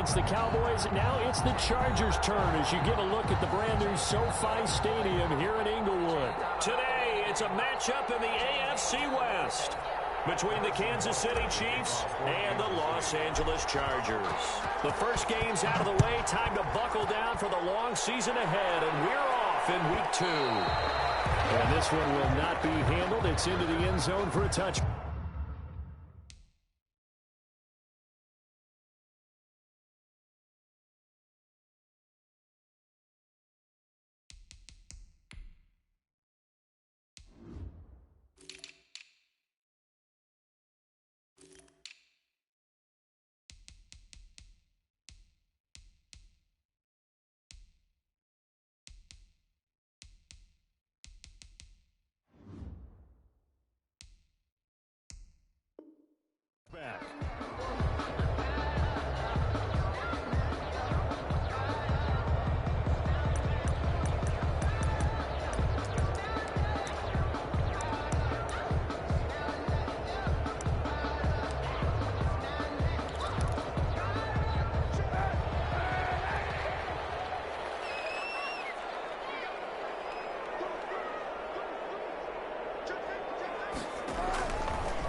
against the Cowboys. Now it's the Chargers' turn as you get a look at the brand-new SoFi Stadium here in Inglewood. Today, it's a matchup in the AFC West between the Kansas City Chiefs and the Los Angeles Chargers. The first game's out of the way. Time to buckle down for the long season ahead, and we're off in Week 2. And this one will not be handled. It's into the end zone for a touchdown. Back.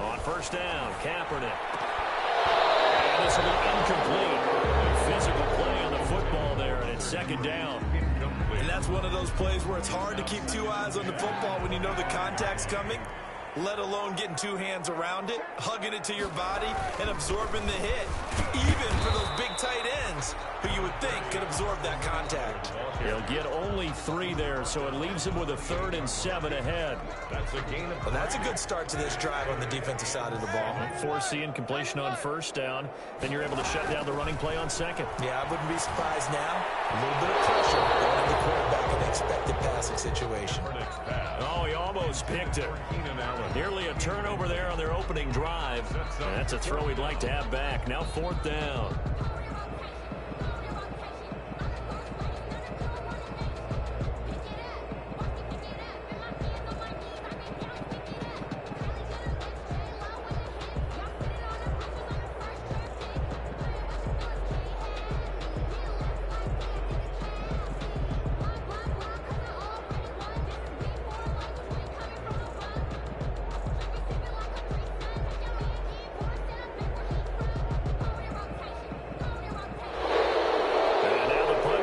On first down, Kaepernick. And this will be incomplete. A physical play on the football there, and it's second down. And that's one of those plays where it's hard to keep two eyes on the football when you know the contact's coming, let alone getting two hands around it, hugging it to your body, and absorbing the hit. Even for those big tight ends who you would think could absorb that contact. He'll get only 3 there, so it leaves him with a 3rd and 7 ahead. Well, that's a good start to this drive on the defensive side of the ball. Forcing completion on first down. Then you're able to shut down the running play on second. Yeah, I wouldn't be surprised now. A little bit of pressure going to the quarterback in an expected passing situation. Oh, he almost picked it. Nearly a turnover there on their opening drive. And that's a throw he'd like to have back. Now 4th down.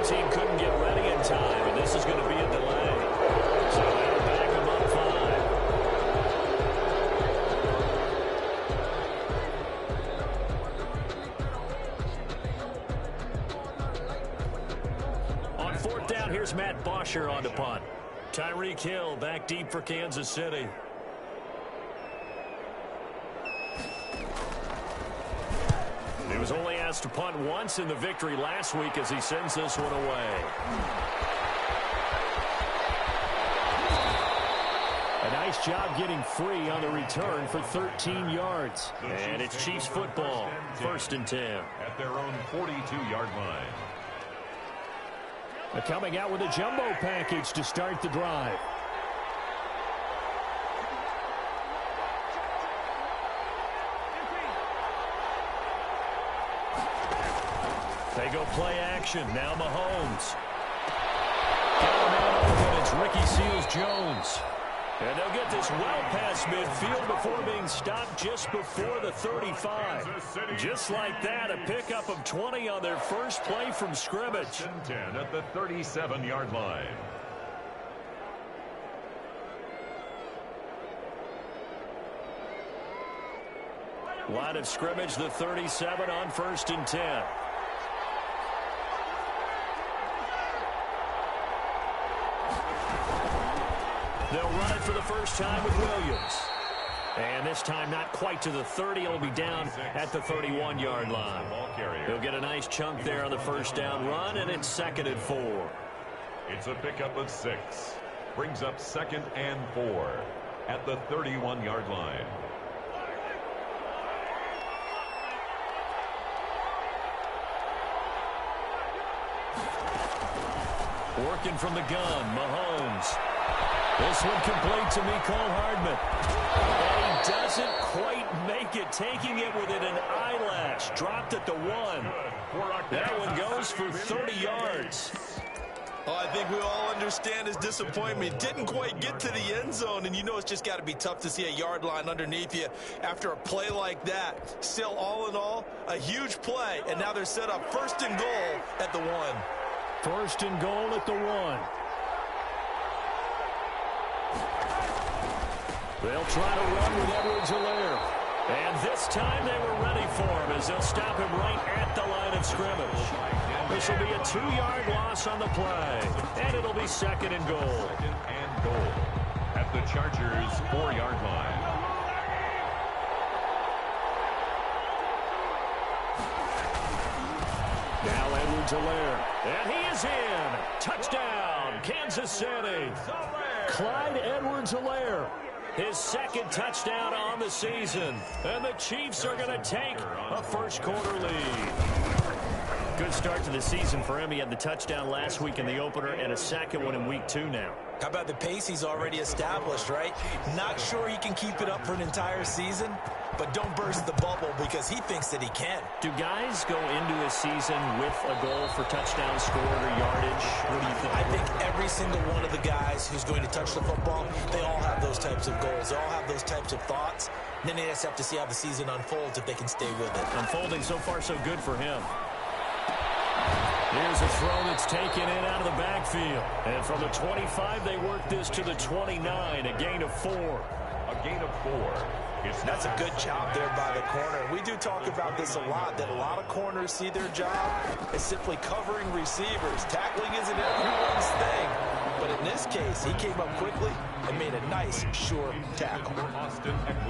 Team couldn't get ready in time, and this is going to be a delay. So they'll back him up 5. On 4th down, here's Matt Bosher on the punt. Tyreek Hill back deep for Kansas City. He was only asked to punt once in the victory last week as he sends this one away. A nice job getting free on the return for 13 yards. And it's Chiefs football, 1st and 10. At their own 42-yard line. They're coming out with a jumbo package to start the drive. They go play action. Now Mahomes. Got a man open. It's Ricky Seals-Jones. And they'll get this well past midfield before being stopped just before the 35. Just like that, a pickup of 20 on their first play from scrimmage. 10 at the 37-yard line. Line of scrimmage, the 37 on 1st and 10. They'll run it for the first time with Williams. And this time not quite to the 30. It'll be down at the 31-yard line. He'll get a nice chunk there on the first down run, and it's 2nd and 4. It's a pickup of 6. Brings up 2nd and 4 at the 31-yard line. Working from the gun, Mahomes. This one complete to Mecole Hardman. And he doesn't quite make it, taking it within an eyelash. Dropped at the 1. That one goes for 30 yards. Oh, I think we all understand his disappointment. Didn't quite get to the end zone, and you know it's just got to be tough to see a yard line underneath you after a play like that. Still, all in all, a huge play, and now they're set up 1st and goal at the 1. 1st and goal at the 1. They'll try to run with Edwards-Helaire. And this time they were ready for him as they'll stop him right at the line of scrimmage. This will be a 2-yard loss on the play. And it'll be 2nd and goal. 2nd and goal at the Chargers' 4-yard line. Now Edwards-Helaire. And he is in. Touchdown, Kansas City. Clyde Edwards-Helaire. His 2nd touchdown on the season. And the Chiefs are going to take a first-quarter lead. Good start to the season for him. He had the touchdown last week in the opener and a 2nd one in week 2 now. How about the pace he's already established, right? Not sure he can keep it up for an entire season, but don't burst the bubble because he thinks that he can. Do guys go into a season with a goal for touchdown scored or yardage? What do you think? I think every single one of the guys who's going to touch the football, they all have those types of goals. They all have those types of thoughts. And then they just have to see how the season unfolds if they can stay with it. Unfolding so far so good for him. Here's a throw that's taken in out of the backfield. And from the 25, they work this to the 29, a gain of 4. A gain of 4. That's a good job there by the corner. We do talk about this a lot, that a lot of corners see their job as simply covering receivers. Tackling isn't everyone's thing. But in this case, he came up quickly and made a nice, sure tackle.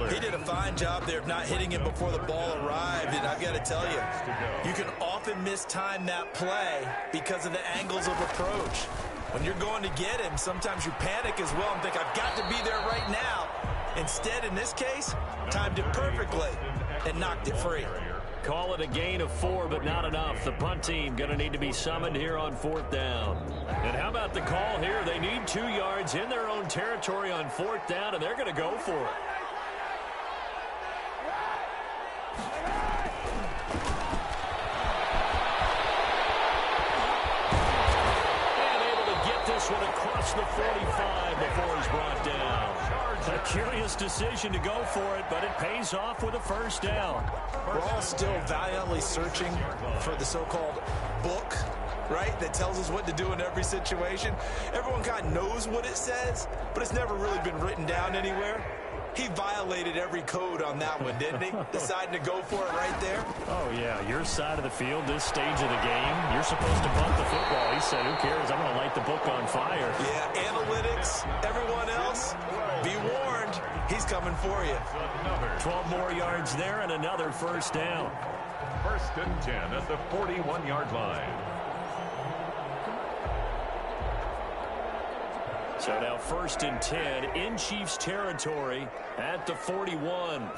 He did a fine job there of not hitting him before the ball arrived. And I've got to tell you, you can often mistime that play because of the angles of approach. When you're going to get him, sometimes you panic as well and think, I've got to be there right now. Instead, in this case, timed it perfectly and knocked it free. Call it a gain of 4, but not enough. The punt team going to need to be summoned here on 4th down. And how about the call here? They need 2 yards in their own territory on 4th down, and they're going to go for it. And able to get this one across the 45 before he's brought down. A curious decision to go for it, but it pays off with a 1st down. We're all still valiantly searching for the so-called book, right, that tells us what to do in every situation. Everyone kind of knows what it says, but it's never really been written down anywhere. He violated every code on that one, didn't he? Deciding to go for it right there. Oh, yeah, your side of the field, this stage of the game, you're supposed to punt the football. He said, who cares? I'm going to light the book on fire. Yeah, analytics, everyone else, be warned, he's coming for you. 12 more yards there and another 1st down. 1st and 10 at the 41-yard line. So now 1st and 10 in Chiefs territory at the 41.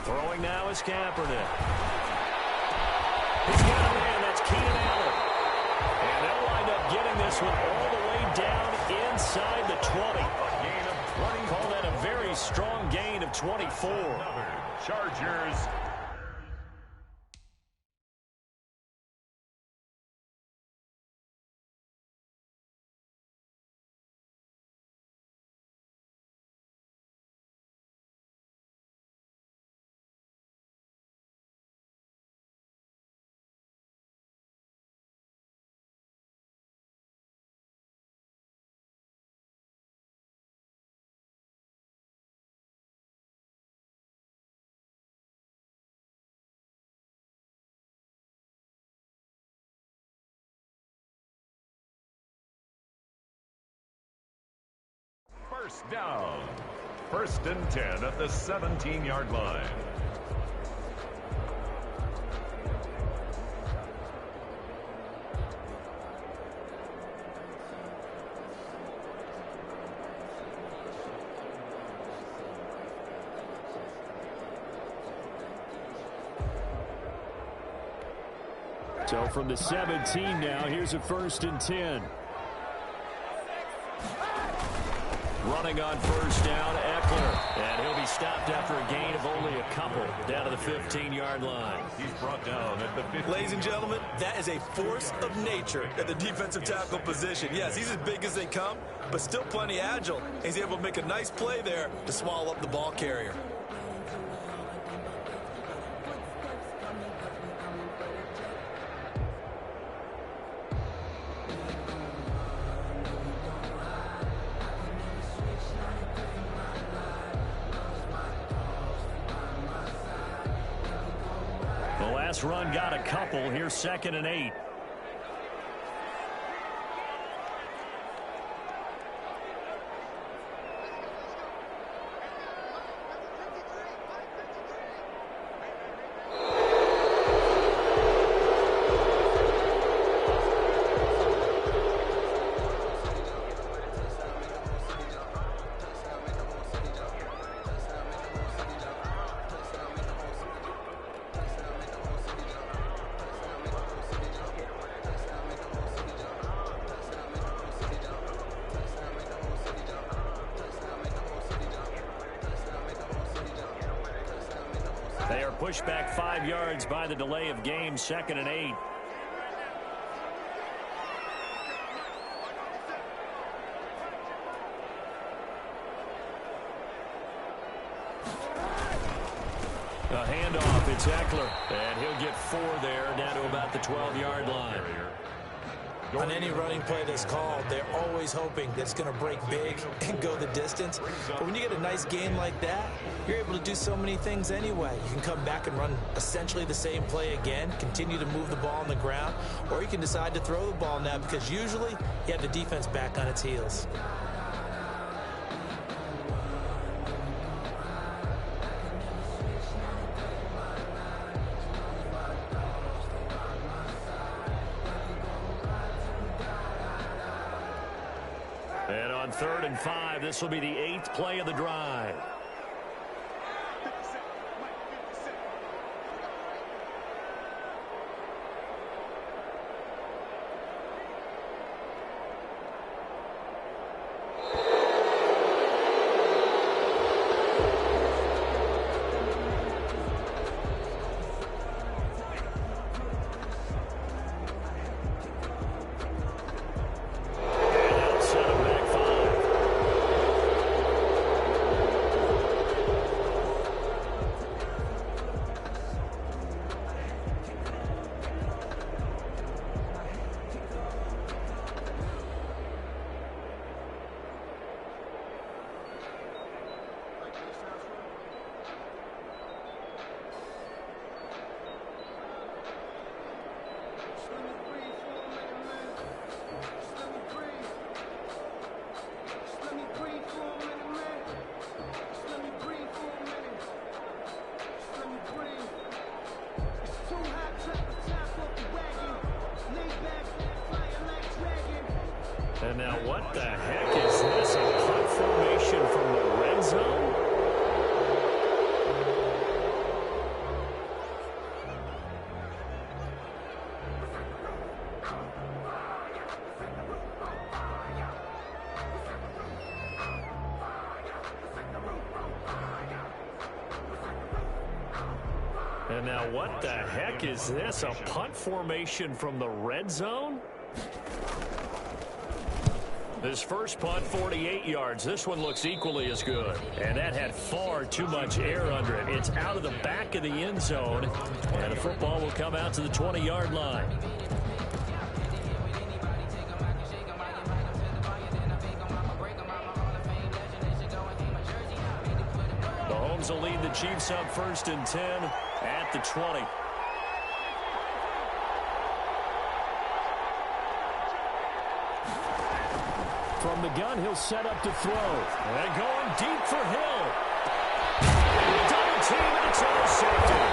Throwing now is Kaepernick. He's got a man. That's Keenan Allen. And they'll wind up getting this one all the way down inside the 20. Gain of 20. Call that a very strong gain of 24. Chargers. First down. 1st and 10 at the 17-yard line. So from the 17 now, here's a 1st and 10. Running on first down, Eckler. And he'll be stopped after a gain of only a couple down to the 15-yard line. He's brought down at the 15. Ladies and gentlemen, that is a force of nature at the defensive tackle position. Yes, he's as big as they come, but still plenty agile. He's able to make a nice play there to swallow up the ball carrier. Last run got a couple. Here's 2nd and 8. They are pushed back 5 yards by the delay of game, 2nd and 8. A handoff, it's Eckler, and he'll get 4 there, down to about the 12-yard line. On any running play that's called, they're always hoping that it's going to break big and go the distance. But when you get a nice game like that, you're able to do so many things anyway. You can come back and run essentially the same play again, continue to move the ball on the ground, or you can decide to throw the ball now because usually you have the defense back on its heels. And on 3rd and 5, this will be the 8th play of the drive. And now what the heck is this? A punt formation from the red zone? And now what the heck is this? A punt formation from the red zone? This first punt, 48 yards. This one looks equally as good. And that had far too much air under it. It's out of the back of the end zone. And the football will come out to the 20-yard line. Mahomes will lead the Chiefs up 1st and 10 at the 20. From the gun, he'll set up to throw. And going deep for Hill. Double team, and it's intercepted.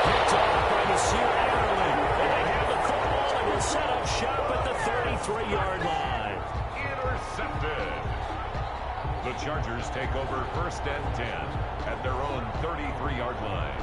Picked off by Nasir Adderley. And they have the football and will set up shop at the 33-yard line. Intercepted. The Chargers take over 1st and 10 at their own 33-yard line.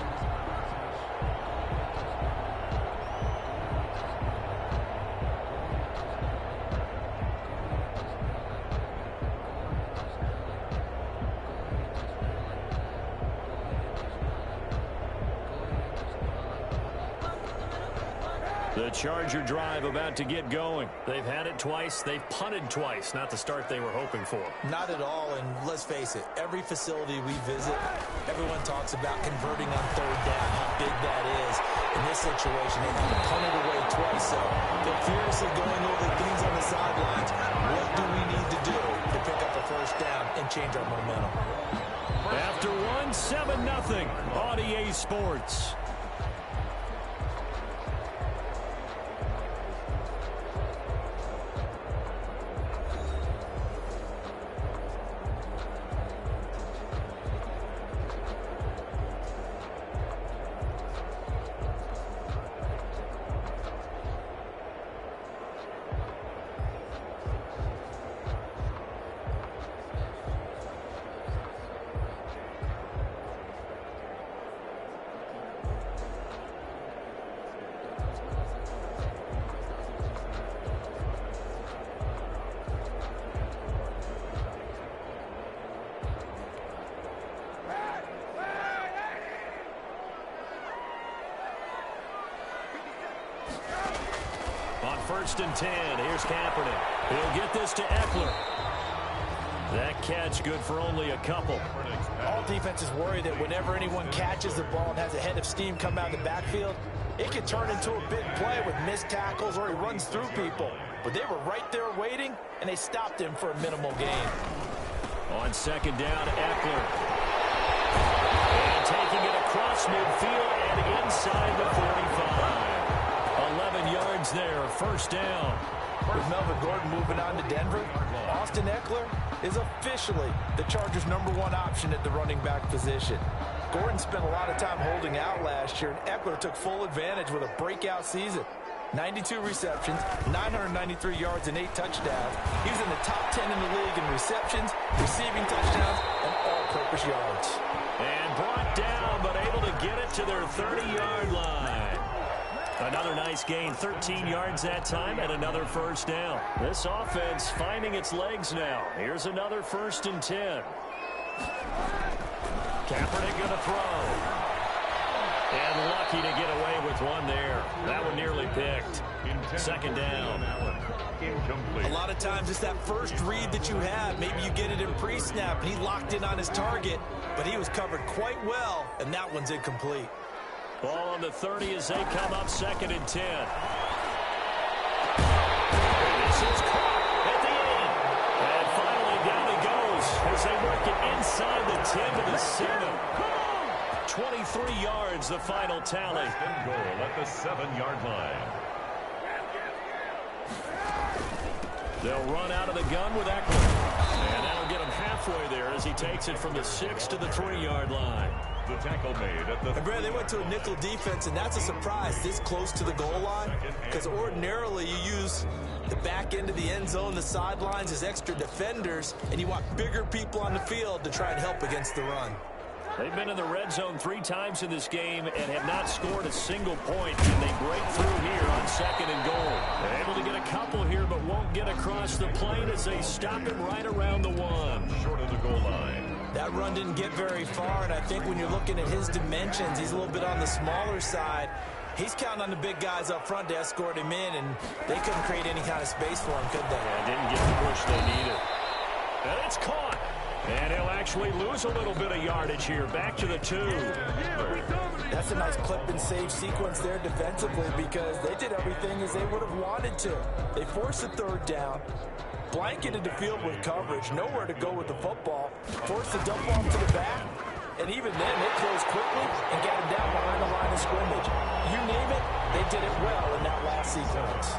The Charger drive about to get going. They've had it twice. They've punted twice. Not the start they were hoping for. Not at all, and let's face it, every facility we visit, everyone talks about converting on third down, how big that is. In this situation, they have punted away twice, so they're furiously going over things on the sidelines. What do we need to do to pick up a first down and change our momentum? After one, 7-0 on EA Sports. On 1st and 10, here's Kaepernick. He'll get this to Eckler. That catch good for only a couple. All defenses worry that whenever anyone catches the ball and has a head of steam come out of the backfield, it can turn into a big play with missed tackles or he runs through people. But they were right there waiting, and they stopped him for a minimal gain. On 2nd down, Eckler. And taking it across midfield and inside the 45. 11 yards there, 1st down. With Melvin Gordon moving on to Denver, Austin Eckler is officially the Chargers' #1 option at the running back position. Gordon spent a lot of time holding out last year, and Eckler took full advantage with a breakout season. 92 receptions, 993 yards, and 8 touchdowns. He was in the top 10 in the league in receptions, receiving touchdowns, and all-purpose yards. And brought down, but able to get it to their 30-yard line. Another nice gain, 13 yards that time, and another 1st down. This offense finding its legs now. Here's another 1st and 10. Kaepernick going to throw. And lucky to get away with one there. That one nearly picked. 2nd down. A lot of times it's that first read that you have. Maybe you get it in pre-snap, and he locked in on his target, but he was covered quite well, and that one's incomplete. Ball on the 30 as they come up 2nd and 10. This is caught at the end. And finally down he goes as they work it inside the 10 to the 7. 23 yards, the final tally. And goal at the 7-yard line. They'll run out of the gun with Eckler. And that'll get him halfway there as he takes it from the 6 to the 3-yard line. The tackle made at the... And Brad, they went to a nickel defense, and that's a surprise this close to the goal line, because ordinarily you use the back end of the end zone, the sidelines as extra defenders, and you want bigger people on the field to try and help against the run. They've been in the red zone 3 times in this game and have not scored a single point, and they break through here on 2nd and goal. They're able to get a couple here, but won't get across the plane as they stop him right around the 1. Short of the goal line. That run didn't get very far, and I think when you're looking at his dimensions, he's a little bit on the smaller side. He's counting on the big guys up front to escort him in, and they couldn't create any kind of space for him, could they? Yeah, didn't get the push they needed. And it's caught. And he'll actually lose a little bit of yardage here. Back to the 2. That's a nice clip and save sequence there defensively, because they did everything as they would have wanted to. They forced the 3rd down, blanketed the field with coverage, nowhere to go with the football, forced the dump off to the back, and even then they closed quickly and got him down behind the line of scrimmage. You name it, they did it well in that last sequence.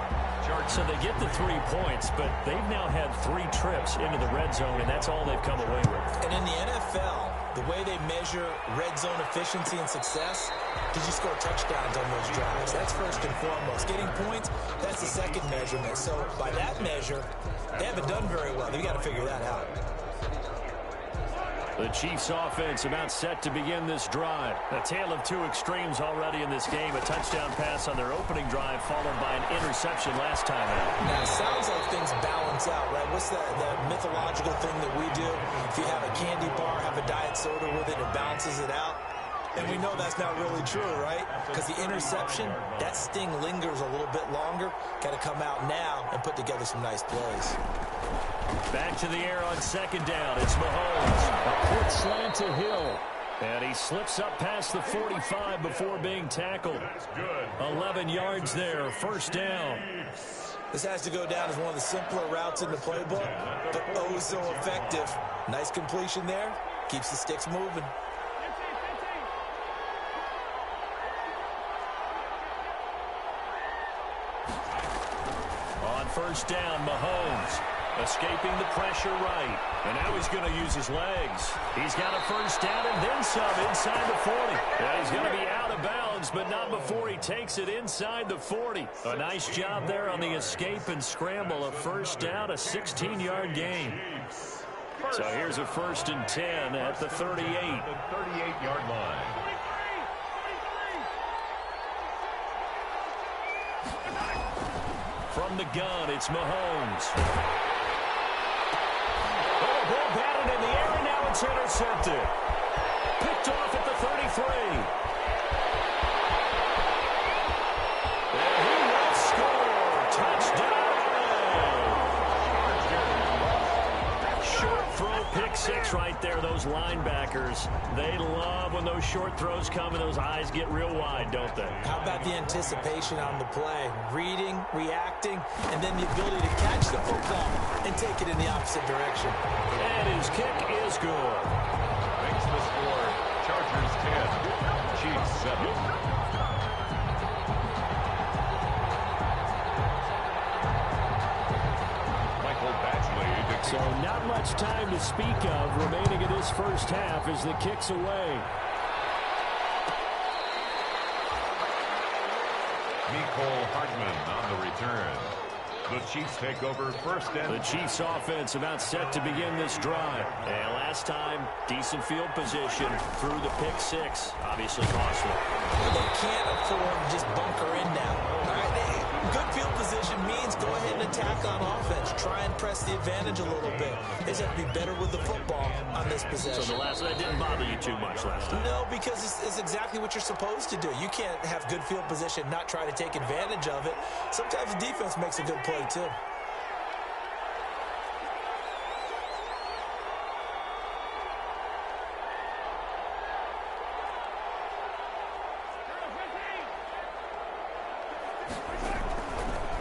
So they get the 3 points, but they've now had 3 trips into the red zone, and that's all they've come away with. And in the NFL, the way they measure red zone efficiency and success, did you score touchdowns on those drives? That's first and foremost. Getting points, that's the second measurement. So by that measure, they haven't done very well. They've got to figure that out. The Chiefs offense about set to begin this drive. A tale of 2 extremes already in this game. A touchdown pass on their opening drive followed by an interception last time out. Now, it sounds like things balance out, right? What's that mythological thing that we do? If you have a candy bar, have a diet soda with it, it balances it out. And we know that's not really true, right? Because the interception, that sting lingers a little bit longer. Got to come out now and put together some nice plays. Back to the air on second down. It's Mahomes. A quick slant to Hill. And he slips up past the 45 before being tackled. 11 yards there, first down. This has to go down as one of the simpler routes in the playbook, but oh so effective. Nice completion there. Keeps the sticks moving. On first down, Mahomes escaping the pressure right. And now he's going to use his legs. He's got a first down and then some inside the 40. Yeah, he's going to be out of bounds, but not before he takes it inside the 40. A nice job there on the escape and scramble. A first down, a 16-yard gain. So here's a 1st and 10 at the 38. The 38-yard line. From the gun, it's Mahomes. Oh, ball batted in the air, and now it's intercepted. Picked off at the 33. And he will score. Touchdown. Short throw, pick six right there. Those linebackers, they love when those short throws come and those eyes get real wide, don't they? How about the anticipation on the play? Reading, reacting, and then the ability to catch the football and take it in the opposite direction. And his kick is good. Makes the score Chargers 10, Chiefs 7. So not much time to speak of remaining in this first half as the kick's away. Nicole Hardman on the return. The Chiefs take over first and... The Chiefs offense about set to begin this drive. And last time, decent field position through the pick six. Obviously costly. They can't afford to just bunker in now. All right? Good field position means go ahead and attack on offense. Try and press the advantage a little bit. They just have to be better with the football on this possession. So that didn't bother you too much last time? No, because it's exactly what you're supposed to do. You can't have good field position, not try to take advantage of it. Sometimes the defense makes a good play too.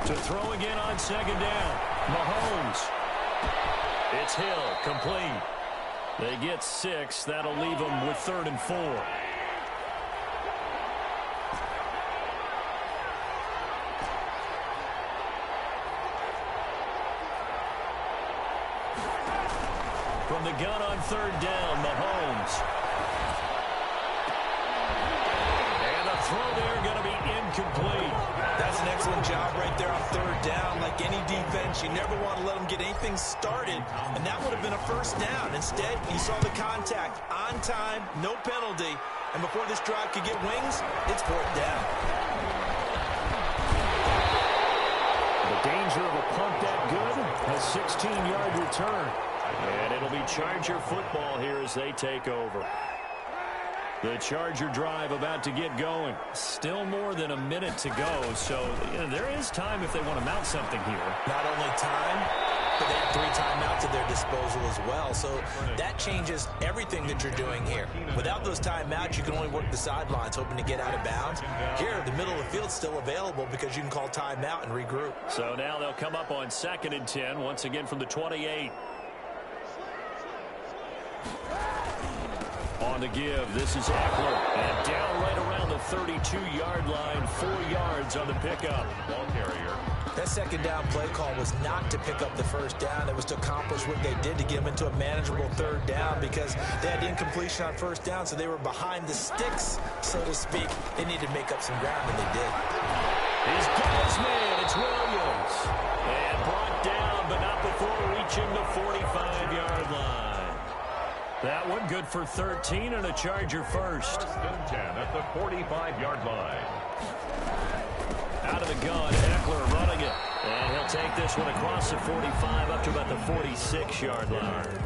To throw again on second down. Mahomes. It's Hill, complete. They get 6. That'll leave them with 3rd and 4. From the gun on 3rd down, Mahomes. And a throw there going to be incomplete. That's an excellent job right there on 3rd down. Like any defense, you never want to let them get anything started, and that would have been a first down. Instead, you saw the contact on time, no penalty, and before this drive could get wings, it's 4th down. The danger of a punt that good, a 16-yard return. And it'll be Charger football here as they take over. The Charger drive about to get going. Still more than a minute to go, so there is time if they want to mount something here. Not only time, but they have 3 timeouts at their disposal as well, so that changes everything that you're doing here. Without those timeouts, you can only work the sidelines, hoping to get out of bounds. Here, the middle of the field's still available because you can call timeout and regroup. So now they'll come up on 2nd and 10, once again from the 28. On to give. This is Eckler. And down right around the 32-yard line. 4 yards on the pickup. Ball carrier. That 2nd down play call was not to pick up the 1st down. It was to accomplish what they did to get them into a manageable 3rd down because they had incompletion on 1st down, so they were behind the sticks, so to speak. They needed to make up some ground, and they did. He's got his man. It's Williams. And brought down, but not before reaching the 45-yard line. That one good for 13 and a Charger first. 1st and 10 at the 45-yard line. Out of the gun, Eckler running it. And he'll take this one across the 45 up to about the 46-yard line.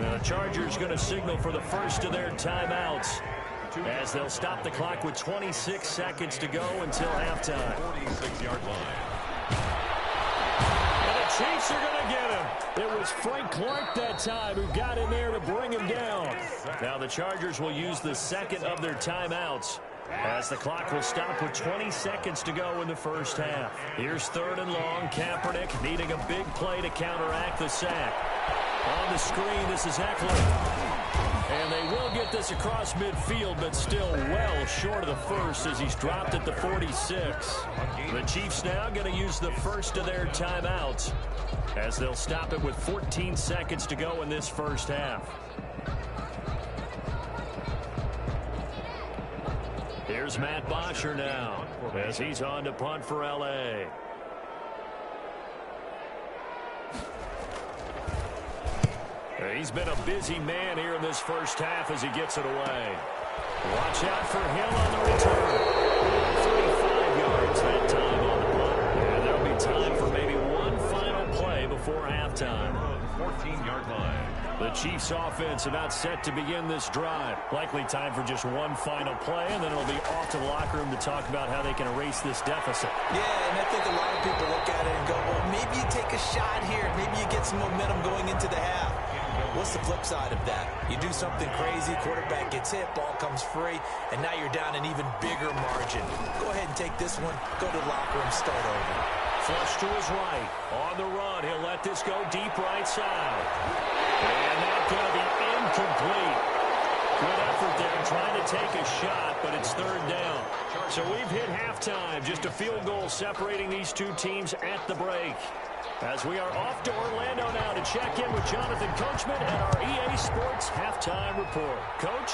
The Chargers going to signal for the first of their timeouts. as they'll stop the clock with 26 seconds to go until halftime. 46-yard line. And the Chiefs are going to get him. It was Frank Clark that time who got in there to bring him down. Now the Chargers will use the second of their timeouts, as the clock will stop with 20 seconds to go in the first half. Here's 3rd and long. Kaepernick needing a big play to counteract the sack. On the screen, this is Eckler. And they will get this across midfield, but still well short of the first as he's dropped at the 46. The Chiefs now going to use the first of their timeouts, as they'll stop it with 14 seconds to go in this first half. Here's Matt Bosher now, as he's on to punt for L.A. He's been a busy man here in this first half as he gets it away. Watch out for him on the return. 35 yards that time on the punt. And there'll be time for maybe one final play before halftime. 14-yard line. The Chiefs offense about set to begin this drive. Likely time for just one final play, and then it'll be off to the locker room to talk about how they can erase this deficit. Yeah, and I think a lot of people look at it and go, well, maybe you take a shot here. Maybe you get some momentum going into the half. What's the flip side of that? You do something crazy, quarterback gets hit, ball comes free, and now you're down an even bigger margin. Go ahead and take this one, go to the locker room, start over. Flush to his right. On the run, he'll let this go deep right side. And that's going to be incomplete. Good effort there trying to take a shot, but it's 3rd down. So we've hit halftime. Just a field goal separating these two teams at the break. As we are off to Orlando now to check in with Jonathan Coachman and our EA Sports Halftime Report. Coach?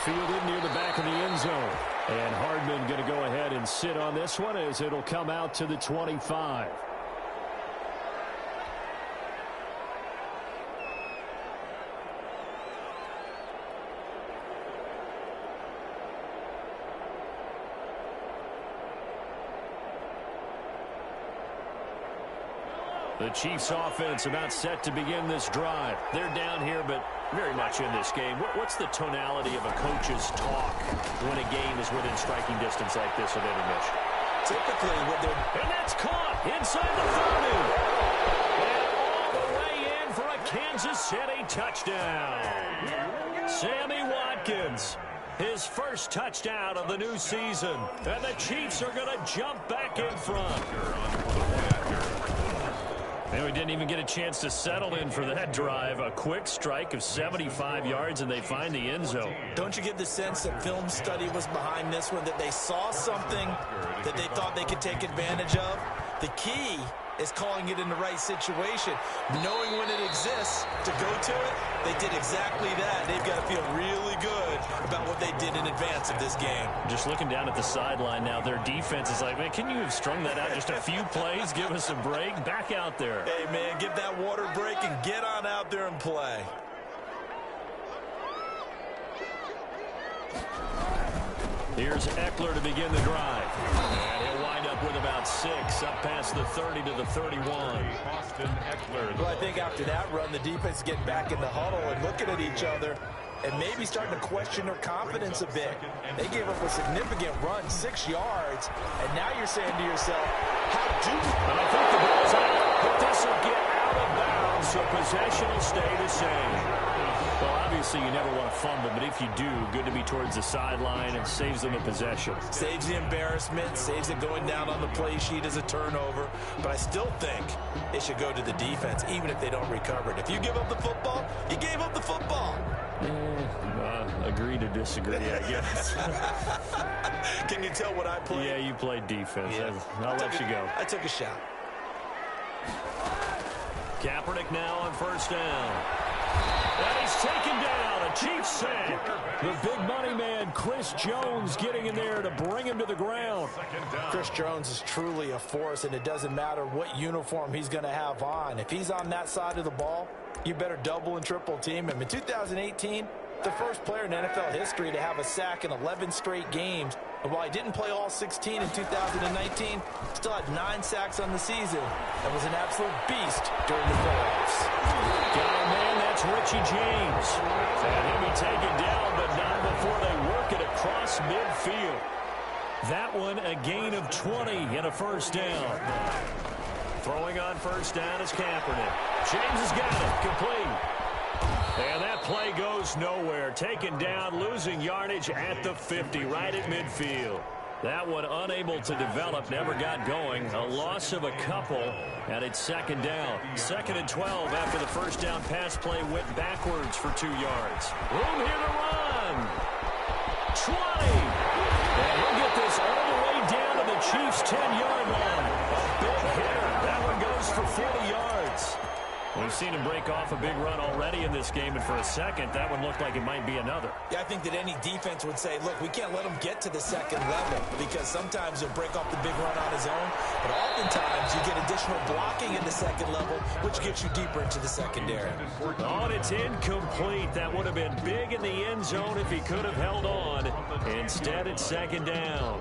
Fielded near the back of the end zone. And Hardman going to go ahead and sit on this one as it'll come out to the 25. The Chiefs offense about set to begin this drive. They're down here, but very much in this game. What's the tonality of a coach's talk when a game is within striking distance like this of intermission? Typically, what they're... And that's caught inside the 30. And all the way in for a Kansas City touchdown. Sammy Watkins, his first touchdown of the new season. And the Chiefs are going to jump back in front. And we didn't even get a chance to settle in for that drive. A quick strike of 75 yards, and they find the end zone. Don't you get the sense that film study was behind this one, that they saw something that they thought they could take advantage of? The key is calling it in the right situation. Knowing when it exists to go to it, they did exactly that. They've got to feel really good about what they did in advance of this game. Just looking down at the sideline now, their defense is like, man, can you have strung that out just a few plays? Give us a break. Back out there. Hey, man, give that water break and get on out there and play. Here's Eckler to begin the drive. And he'll wind up with about 6, up past the 30 to the 31. Well, I think after that run, the defense is getting back in the huddle and looking at each other and maybe starting to question their confidence a bit. They gave up a significant run, 6 yards, and now you're saying to yourself, how do we? And I think the ball's out, but this will get out of bounds, so possession will stay the same. Well, obviously you never want to fumble, but if you do, good to be towards the sideline and saves them a possession. Saves the embarrassment, saves it going down on the play sheet as a turnover. But I still think it should go to the defense, even if they don't recover it. If you give up the football, you gave up the football. Agree to disagree, I guess. Can you tell what I played? Yeah, you played defense. Yeah. I'll let you go. I took a shot. Kaepernick now on first down. And he's taken down, a Chiefs sack. The big money man, Chris Jones, getting in there to bring him to the ground. Chris Jones is truly a force, and it doesn't matter what uniform he's going to have on. If he's on that side of the ball, you better double and triple team him. In 2018, the first player in NFL history to have a sack in 11 straight games. And while he didn't play all 16 in 2019, still had 9 sacks on the season and was an absolute beast during the playoffs. Got a man that it's Richie James. And he'll be taken down, but not before they work it across midfield. That one a gain of 20 and a first down. Throwing on first down is Kaepernick. James has got it. Complete. And that play goes nowhere. Taken down, losing yardage at the 50, right at midfield. That one unable to develop, never got going. A loss of a couple, and it's second down. 2nd and 12 after the first down pass play went backwards for 2 yards. Room here to run. 20. And he'll get this all the way down to the Chiefs' 10-yard line. A big hitter. That one goes for 40 yards. We've seen him break off a big run already in this game, and for a second, that one looked like it might be another. Yeah, I think that any defense would say, look, we can't let him get to the second level, because sometimes he'll break off the big run on his own, but oftentimes you get additional blocking in the second level, which gets you deeper into the secondary. Oh, and it's incomplete. That would have been big in the end zone if he could have held on. Instead, it's second down.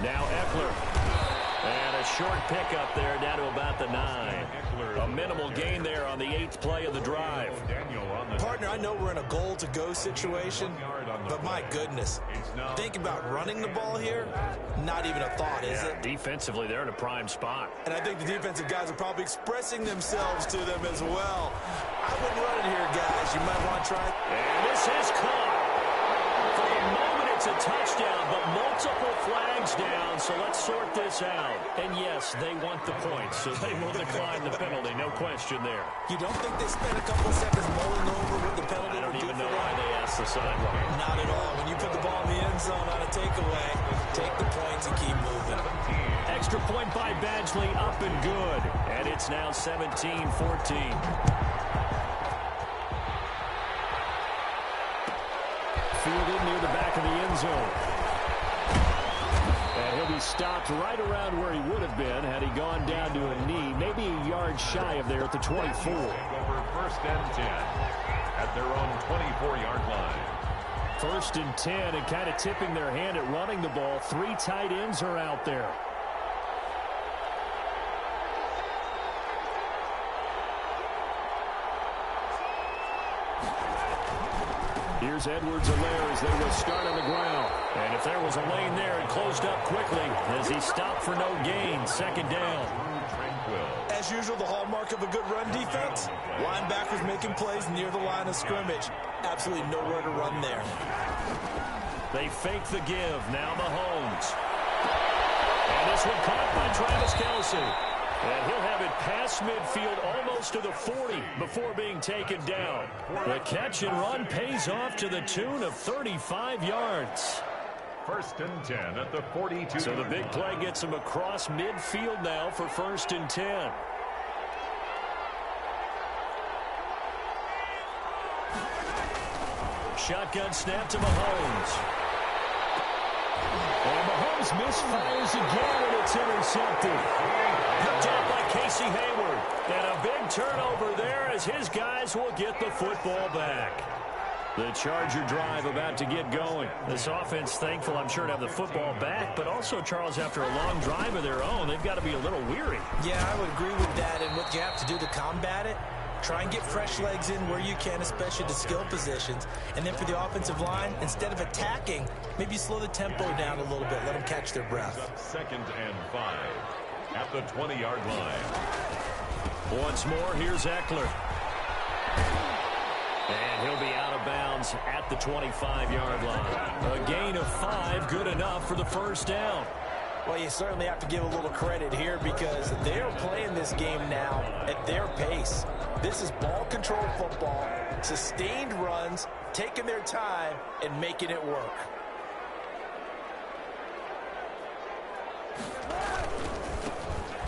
Now Eckler. And a short pickup there down to about the 9. A minimal gain there on the 8th play of the drive. Partner, I know we're in a goal-to-go situation, but my goodness, think about running the ball here, not even a thought, is it? Defensively, they're in a prime spot. And I think the defensive guys are probably expressing themselves to them as well. I wouldn't run it here, guys. You might want to try it. And this is caught. For the moment, it's a touchdown, but multiple flags down, so let's sort this out. And yes, they want the points, so they will decline the penalty, no question there. You don't think they spent a couple seconds mulling over what the penalty I don't would do even for know them? why they asked the sideline. Not at all. When you put the ball in the end zone on a takeaway, take the points and keep moving. Extra point by Badgley, up and good. And it's now 17-14. Fielded near the back of the end zone. And he'll be stopped right around where he would have been had he gone down to a knee, maybe a yard shy of there at the 24. Over 1st and 10 at their own 24-yard line. 1st and 10, and kind of tipping their hand at running the ball. 3 tight ends are out there. Here's Edwards-Helaire as they will start on the ground. And if there was a lane there, it closed up quickly as he stopped for no gain. 2nd down. As usual, the hallmark of a good run defense, linebackers making plays near the line of scrimmage. Absolutely nowhere to run there. They fake the give. Now Mahomes. And this one caught by Travis Kelce. And he'll have it past midfield almost to the 40 before being taken down. The catch and run pays off to the tune of 35 yards. 1st and 10 at the 42. So the big play gets him across midfield now for 1st and 10. Shotgun snap to Mahomes. And Mahomes misfires again, and it's intercepted. Picked up by Casey Hayward. And a big turnover there as his guys will get the football back. The Charger drive about to get going. This offense thankful, I'm sure, to have the football back, but also, Charles, after a long drive of their own, they've got to be a little weary. Yeah, I would agree with that, and what you have to do to combat it, try and get fresh legs in where you can, especially the skill positions. And then for the offensive line, instead of attacking, maybe slow the tempo down a little bit. Let them catch their breath. 2nd and 5 at the 20-yard line. Once more, here's Eckler. And he'll be out of bounds at the 25-yard line. A gain of 5, good enough for the 1st down. Well, you certainly have to give a little credit here because they're playing this game now at their pace. This is ball control football, sustained runs, taking their time, and making it work.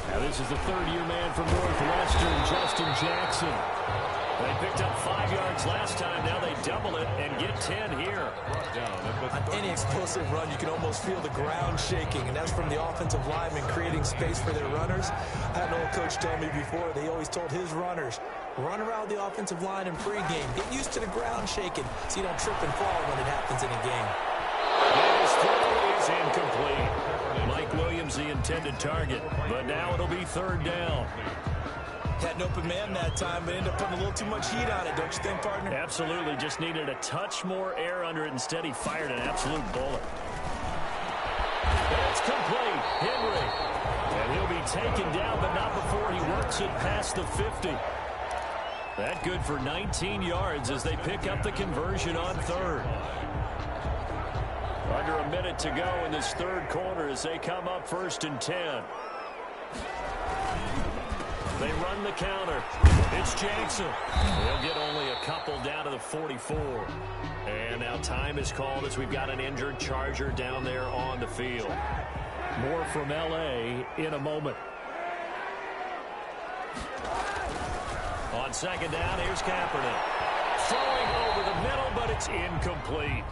Now this is the 3rd-year man from Northwestern, Justin Jackson. They picked up 5 yards last time. Now they double it and get 10 here. On any explosive run, you can almost feel the ground shaking, and that's from the offensive linemen creating space for their runners. I had an old coach tell me before, they always told his runners, run around the offensive line in pregame. Get used to the ground shaking so you don't trip and fall when it happens in a game. And his throw is is incomplete. Mike Williams, the intended target, but now it'll be third down. Had an open man that time, but ended up putting a little too much heat on it, don't you think, partner? Absolutely. Just needed a touch more air under it. Instead, he fired an absolute bullet. It's complete. Henry. And he'll be taken down, but not before he works it past the 50. That good for 19 yards as they pick up the conversion on third. Under a minute to go in this third quarter as they come up 1st and 10. They run the counter. It's Jackson. They'll get only a couple down to the 44. And now time is called as we've got an injured Charger down there on the field. More from L.A. in a moment. On second down, here's Kaepernick. Throwing over the middle, but it's incomplete.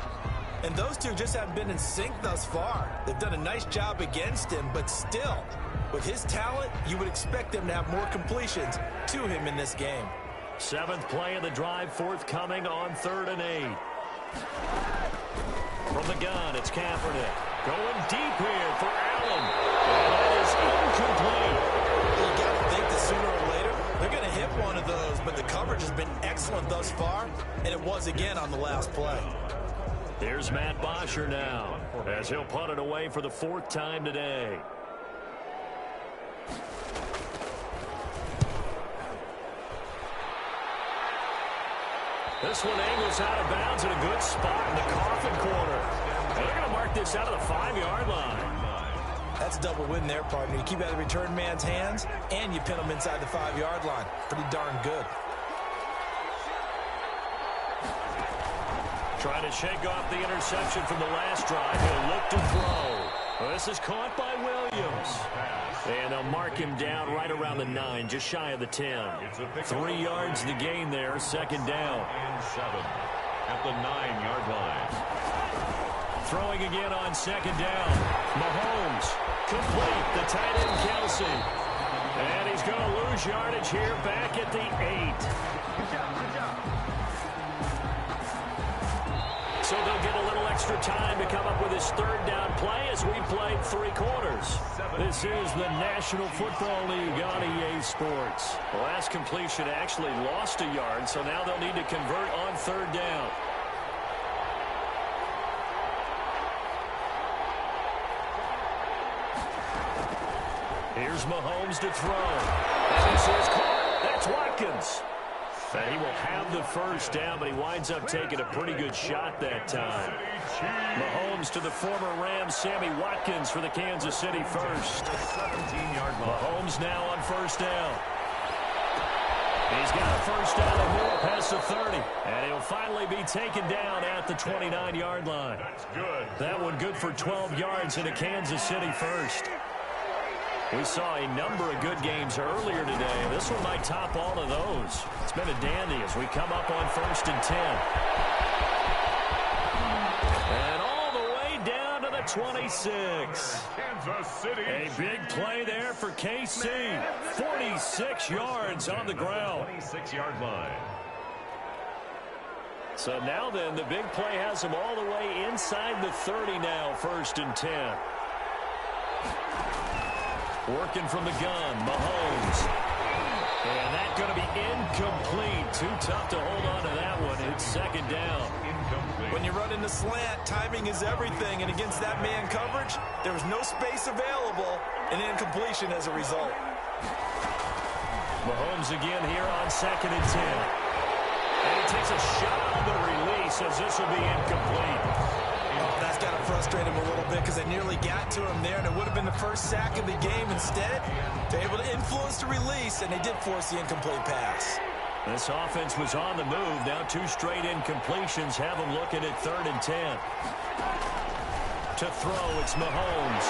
And those two just haven't been in sync thus far. They've done a nice job against him, but still, with his talent, you would expect them to have more completions to him in this game. 7th play of the drive, forthcoming on 3rd and 8. From the gun, it's Kaepernick. Going deep here for Allen. And that is incomplete. You got to think that sooner or later, they're going to hit one of those, but the coverage has been excellent thus far, and it was again on the last play. Here's Matt Bosher now, as he'll punt it away for the 4th time today. This one angles out of bounds in a good spot in the coffin corner. And they're going to mark this out of the 5-yard line. That's a double win there, partner. You keep it out of the return man's hands, and you pin him inside the 5-yard line. Pretty darn good. Trying to shake off the interception from the last drive. He'll look to throw. Well, this is caught by Williams. And they'll mark him down right around the 9, just shy of the 10. 3 yards the gain there, second down. And 7 at the 9-yard line. Throwing again on second down. Mahomes, complete, the tight end Kelsey. And he's going to lose yardage here back at the 8. So they'll get a little extra time to come up with his third down play as we played 3 quarters. This is the National Football League on EA Sports. The last completion actually lost a yard, so now they'll need to convert on third down. Here's Mahomes to throw. And this is caught. That's Watkins. And he will have the first down, but he winds up taking a pretty good shot that time. Mahomes to the former Rams, Sammy Watkins for the Kansas City first. 17-yard line. Mahomes now on first down. He's got a first down and more past the 30. And he'll finally be taken down at the 29-yard line. That's good. That one good for 12 yards in a Kansas City first. We saw a number of good games earlier today. This one might top all of those. It's been a dandy as we come up on 1st and 10. And all the way down to the 26. Kansas City. A big play there for KC. 46 yards on the ground. 26-yard line. So now then, the big play has them all the way inside the 30 now, 1st and 10. Working from the gun, Mahomes. And that's going to be incomplete. Too tough to hold on to that one. It's second down. Incomplete. When you run in the slant, timing is everything. And against that man coverage, there was no space available. And incompletion as a result. Mahomes again here on 2nd and 10. And he takes a shot on the release as this will be incomplete. That's got to frustrate him a little bit because they nearly got to him there, and it would have been the first sack of the game. Instead, they're able to influence the release, and they did force the incomplete pass. This offense was on the move. Now 2 straight incompletions have them looking at 3rd and 10. To throw, it's Mahomes.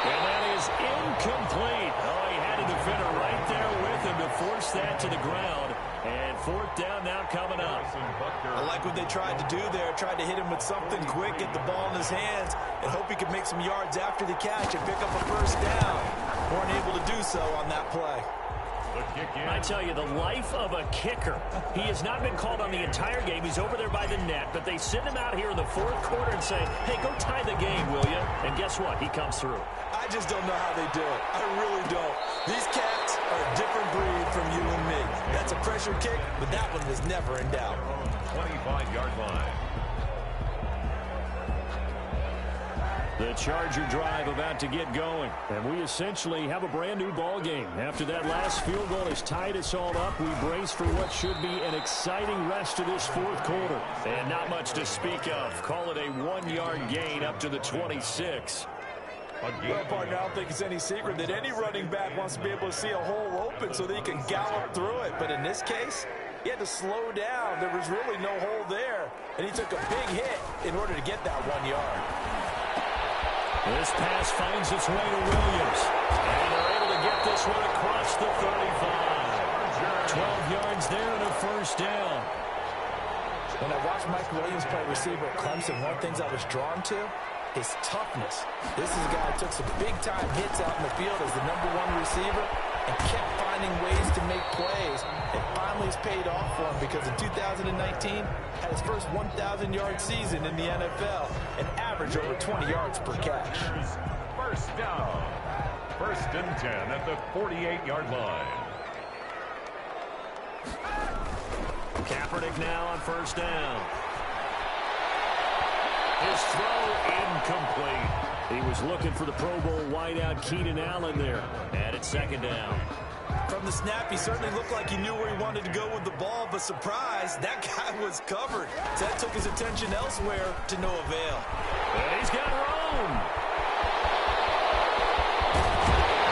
And that is incomplete. Oh, he had a defender right there with him to force that to the ground. And 4th down now coming up. I like what they tried to do there. Tried to hit him with something quick, get the ball in his hands, and hope he could make some yards after the catch and pick up a first down. Weren't able to do so on that play. The I tell you, the life of a kicker. He has not been called on the entire game. He's over there by the net, but they send him out here in the fourth quarter and say, hey, go tie the game, will you? And guess what? He comes through. I just don't know how they do it. I really don't. These cats are a different breed from you and me. That's a pressure kick, but that one was never in doubt. 25-yard line. The Charger drive about to get going. And we essentially have a brand new ball game. After that last field goal has tied us all up, we brace for what should be an exciting rest of this fourth quarter. And not much to speak of. Call it a 1-yard gain up to the 26. Well, partner, I don't think it's any secret that any running back wants to be able to see a hole open so that he can gallop through it. But in this case, he had to slow down. There was really no hole there. And he took a big hit in order to get that 1 yard. This pass finds its way to Williams. And they're able to get this one across the 35. 12 yards there and a first down. When I watched Mike Williams play receiver at Clemson, one of the things I was drawn to is toughness. This is a guy who took some big-time hits out in the field as the #1 receiver and kept finding ways to make plays. And finally it's paid off for him because in 2019 had his first 1,000-yard season in the NFL and averaged over 20 yards per catch. First down. First and 10 at the 48-yard line. Kaepernick now on first down. His throw incomplete. He was looking for the Pro Bowl wideout Keenan Allen there. And it's second down. From the snap, he certainly looked like he knew where he wanted to go with the ball, but surprise, that guy was covered. So that took his attention elsewhere to no avail. And he's got room.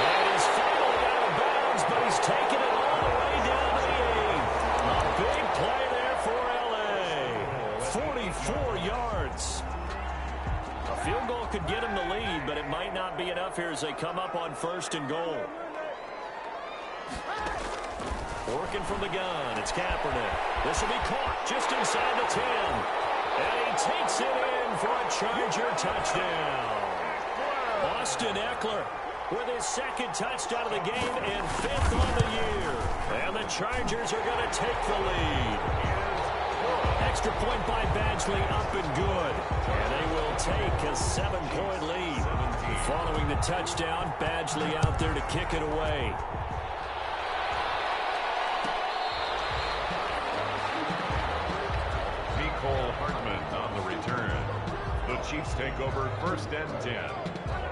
And he's finally out of bounds, but he's taken it all the way down to the 8. A big play there for L.A. 44 yards. A field goal could get him the lead, but it might not be enough here as they come up on first and goal. Working from the gun, it's Kaepernick. This will be caught just inside the 10. And he takes it in for a Charger touchdown. Austin Eckler with his second touchdown of the game and 5th on the year. And the Chargers are going to take the lead. Extra point by Badgley up and good. And they will take a 7-point lead. Following the touchdown, Badgley out there to kick it away. Cole Hartman on the return. The Chiefs take over first and 10.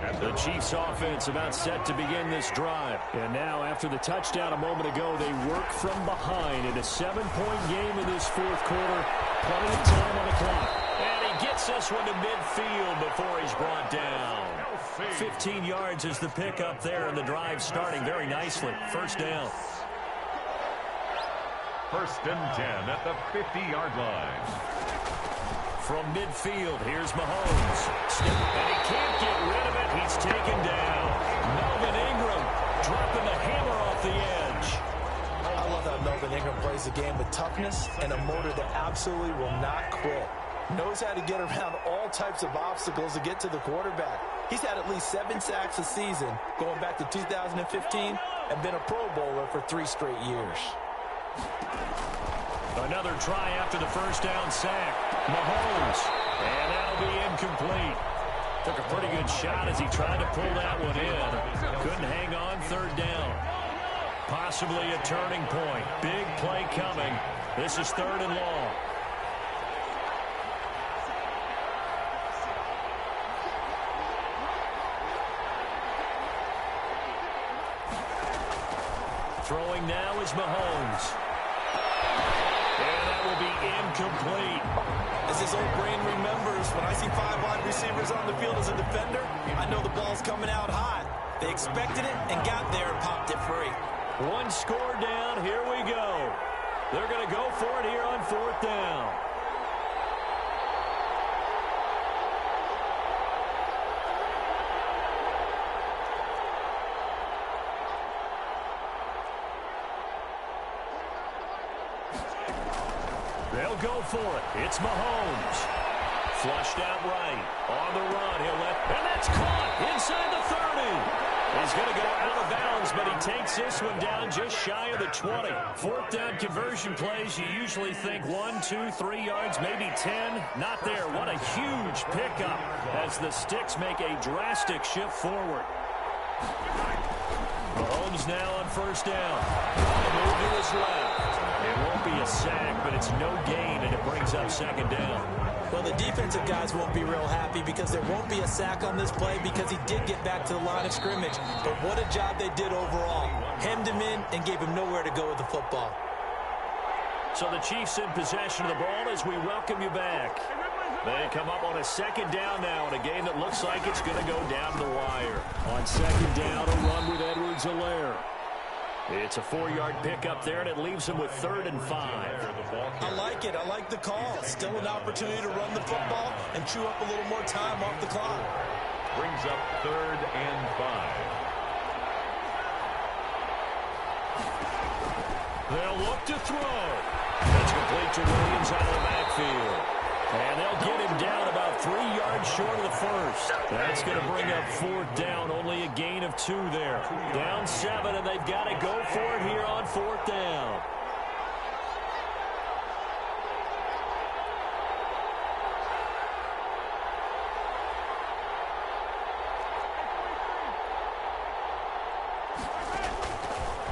And the Chiefs offense about set to begin this drive. And now after the touchdown a moment ago, they work from behind in a 7-point game in this fourth quarter. Plenty of time on the clock. And he gets this one to midfield before he's brought down. 15 yards is the pickup there, and the drive starting very nicely. First down. First and 10 at the 50-yard line. From midfield, here's Mahomes. And he can't get rid of it. He's taken down. Melvin Ingram dropping the hammer off the edge. I love how Melvin Ingram plays the game with toughness and a motor that absolutely will not quit. Knows how to get around all types of obstacles to get to the quarterback. He's had at least 7 sacks a season going back to 2015 and been a Pro Bowler for 3 straight years. Another try after the first down sack. Mahomes. And that'll be incomplete. Took a pretty good shot as he tried to pull that one in. Couldn't hang on, third down. Possibly a turning point. Big play coming. This is third and long. Throwing now is Mahomes. And that will be incomplete. As his old brain remembers, when I see 5 wide receivers on the field as a defender, I know the ball's coming out hot. They expected it and got there and popped it free. 1 score down. Here we go. They're going to go for it here on fourth down. They'll go for it. It's Mahomes. Flushed out right. On the run. He'll let... And that's caught inside the 30. He's going to go out of bounds, but he takes this one down just shy of the 20. Fourth down conversion plays, you usually think 1, 2, 3 yards, maybe 10. Not there. What a huge pickup as the Sticks make a drastic shift forward. Mahomes now on first down. Move to his left. It won't be a sack, but it's no gain, and it brings up second down. Well, the defensive guys won't be real happy because there won't be a sack on this play because he did get back to the line of scrimmage. But what a job they did overall. Hemmed him in and gave him nowhere to go with the football. So the Chiefs in possession of the ball as we welcome you back. They come up on a second down now in a game that looks like it's going to go down to the wire. On second down, a run with Edwards-Helaire. It's a 4-yard pickup there, and it leaves him with 3rd and 5. I like it. I like the call. Still an opportunity to run the football and chew up a little more time off the clock. Brings up 3rd and 5. They'll look to throw. It's complete to Williams out of the backfield. And they'll get him down about 3 yards short of the first. That's going to bring up 4th down. Only a gain of 2 there. Down 7, and they've got to go for it here on 4th down.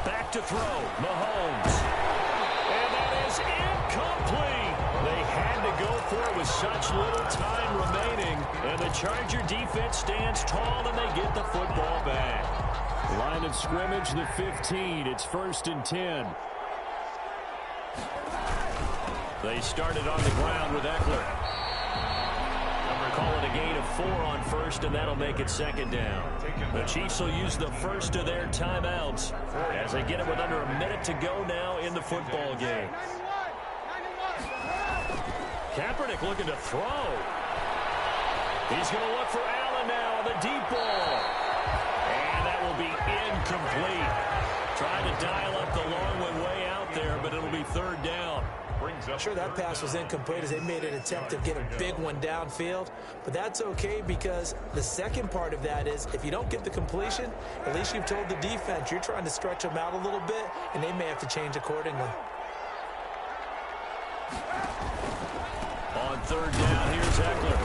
Back to throw. Mahomes. And that is incomplete. They had to go for it with such little time remaining. And the Charger defense stands tall, and they get the football back. Line of scrimmage, the 15. It's 1st and 10. They started on the ground with Eckler. Call it a gain of 4 on first, and that'll make it second down. The Chiefs will use the first of their timeouts as they get it with under a minute to go now in the football game. Kaepernick looking to throw. He's going to look for Allen now on the deep ball. And that will be incomplete. Trying to dial up the long one way out there, but it'll be 3rd down. Sure, that pass was incomplete as they made an attempt to get a big one downfield. But that's okay because the second part of that is if you don't get the completion, at least you've told the defense you're trying to stretch them out a little bit, and they may have to change accordingly. On 3rd down, here's Eckler.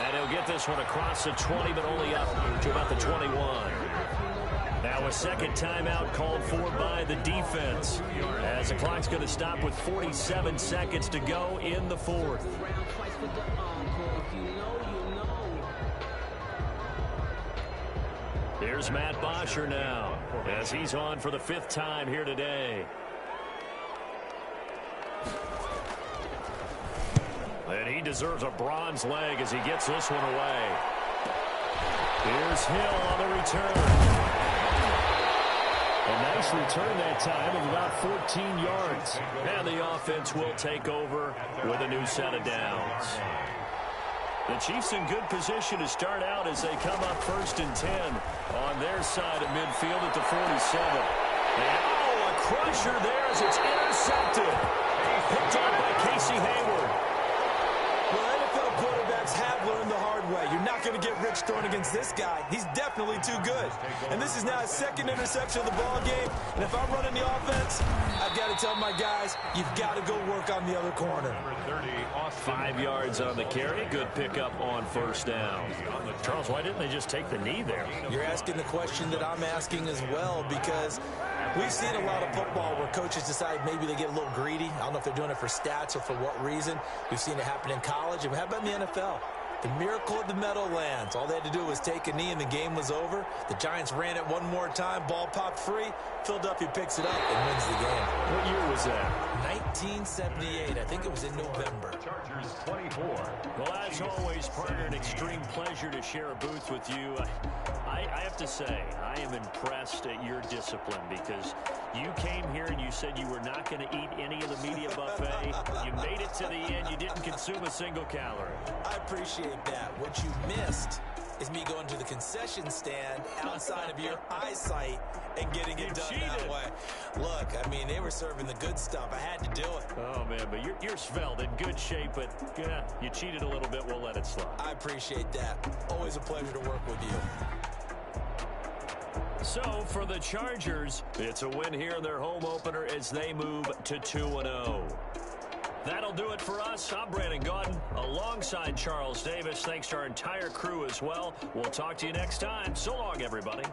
And he'll get this one across the 20, but only up to about the 21. Now a second timeout called for by the defense as the clock's going to stop with 47 seconds to go in the 4th. Here's Matt Bosher now as he's on for the 5th time here today. And he deserves a bronze leg as he gets this one away. Here's Hill on the return. A nice return that time of about 14 yards. And the offense will take over with a new set of downs. The Chiefs in good position to start out as they come up 1st and 10 on their side of midfield at the 47. And, a crusher there as it's intercepted. Picked up by Casey Hayward. Well, NFL quarterbacks have learned the hard way. You're not going to get rich throwing against this guy. He's definitely too good. And this is now his 2nd interception of the ball game. And if I'm running the offense, I've got to tell my guys, you've got to go work on the other corner. 5 yards on the carry. Good pickup on 1st down. Charles, why didn't they just take the knee there? You're asking the question that I'm asking as well because we've seen a lot of football where coaches decide maybe they get a little greedy. I don't know if they're doing it for stats or for what reason. We've seen it happen in college. And how about in the NFL? The miracle of the Meadowlands. All they had to do was take a knee and the game was over. The Giants ran it one more time. Ball popped free. Philadelphia picks it up and wins the game. What year was that? 1978. I think it was in November. Chargers 24. Well, as always, partner, an extreme pleasure to share a booth with you. I have to say, I am impressed at your discipline because you came here and you said you were not going to eat any of the media buffet. You made it to the end. You didn't consume a single calorie. I appreciate that. What you missed is me going to the concession stand outside of your eyesight and getting it done that way. Look, I mean, they were serving the good stuff. I had to do it. Oh, man, but you're svelte, in good shape, but yeah, you cheated a little bit. We'll let it slide. I appreciate that. Always a pleasure to work with you. So for the Chargers, it's a win here in their home opener as they move to 2-0. That'll do it for us. I'm Brandon Gaudin alongside Charles Davis. Thanks to our entire crew as well. We'll talk to you next time. So long, everybody.